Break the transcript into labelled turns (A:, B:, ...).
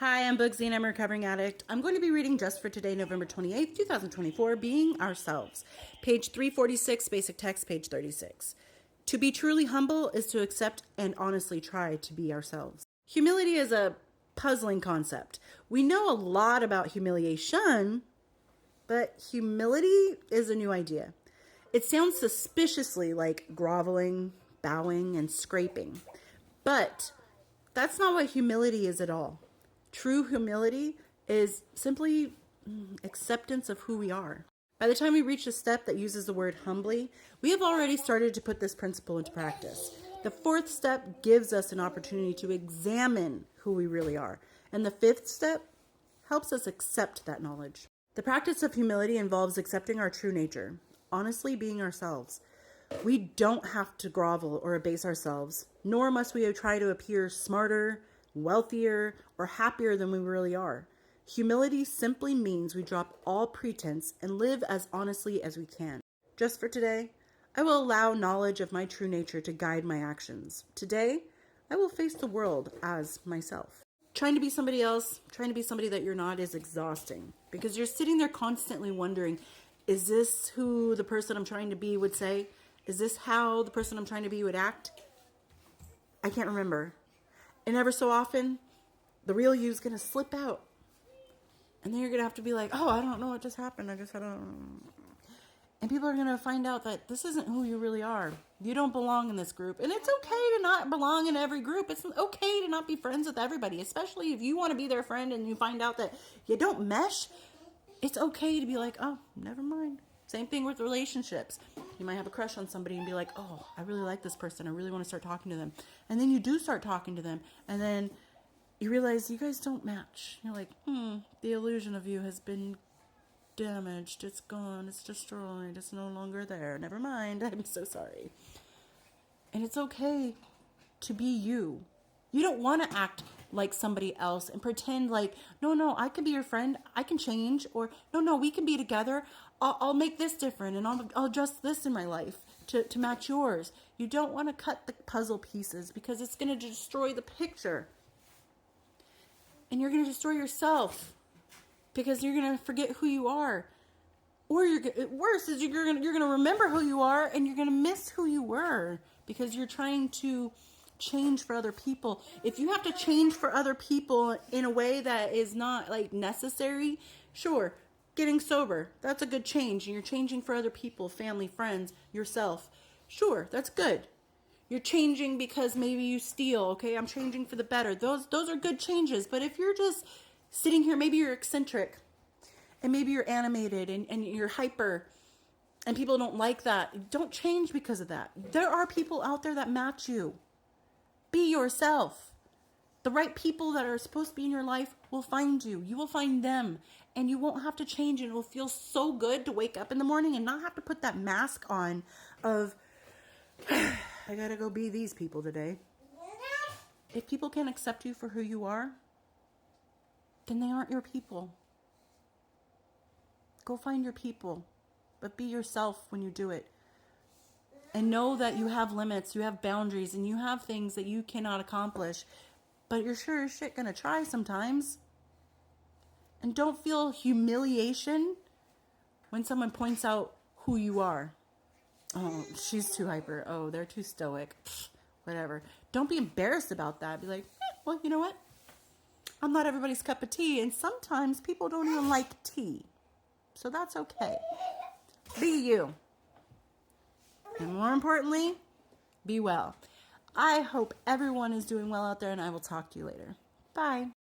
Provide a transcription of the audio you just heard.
A: Hi, I'm Bugsy and I'm a recovering addict. I'm going to be reading just for today, November 28th, 2024, Being Ourselves. Page 346, basic text, page 36. To be truly humble is to accept and honestly try to be ourselves. Humility is a puzzling concept. We know a lot about humiliation, but humility is a new idea. It sounds suspiciously like groveling, bowing, and scraping. But that's not what humility is at all. True humility is simply acceptance of who we are. By the time we reach a step that uses the word humbly, we have already started to put this principle into practice. The fourth step gives us an opportunity to examine who we really are. And the fifth step helps us accept that knowledge. The practice of humility involves accepting our true nature, honestly being ourselves. We don't have to grovel or abase ourselves, nor must we try to appear smarter, wealthier, or happier than we really are. Humility simply means we drop all pretense and live as honestly as we can. Just for today, I will allow knowledge of my true nature to guide my actions. Today, I will face the world as myself. Trying to be somebody else, trying to be somebody that you're not is exhausting because you're sitting there constantly wondering, is this who the person I'm trying to be would say? Is this how the person I'm trying to be would act? I can't remember. And ever so often, the real you is going to slip out. And then you're going to have to be like, oh, I don't know what just happened. I guess I don't. And people are going to find out that this isn't who you really are. You don't belong in this group. And it's okay to not belong in every group. It's okay to not be friends with everybody, especially if you want to be their friend and you find out that you don't mesh. It's okay to be like, oh, never mind. Same thing with relationships. You might have a crush on somebody and be like, oh, I really like this person. I really want to start talking to them. And then you do start talking to them. And then you realize you guys don't match. You're like, the illusion of you has been damaged. It's gone. It's destroyed. It's no longer there. Never mind. I'm so sorry. And it's okay to be you. You don't want to act like somebody else and pretend like, no, I can be your friend. I can change. Or, no, we can be together. I'll make this different and I'll adjust this in my life to match yours. You don't want to cut the puzzle pieces because it's going to destroy the picture. And you're going to destroy yourself because you're going to forget who you are. Or worse is you're going to remember who you are and you're going to miss who you were because you're trying to change for other people. If you have to change for other people in a way that is not like necessary, sure, getting sober, that's a good change. And you're changing for other people, family, friends, yourself. Sure, that's good. You're changing because maybe you steal. Okay, I'm changing for the better. Those are good changes. But if you're just sitting here, maybe you're eccentric and maybe you're animated and you're hyper and people don't like that. Don't change because of that. There are people out there that match you. Be yourself. The right people that are supposed to be in your life will find you. You will find them. And you won't have to change. And it will feel so good to wake up in the morning and not have to put that mask on of, I gotta go be these people today. If people can't accept you for who you are, then they aren't your people. Go find your people. But be yourself when you do it. And know that you have limits, you have boundaries, and you have things that you cannot accomplish. But you're sure as shit gonna try sometimes. And don't feel humiliation when someone points out who you are. Oh, she's too hyper. Oh, they're too stoic. Pfft, whatever. Don't be embarrassed about that. Be like, well, you know what? I'm not everybody's cup of tea. And sometimes people don't even like tea. So that's okay. Be you. And more importantly, be well. I hope everyone is doing well out there, and I will talk to you later. Bye.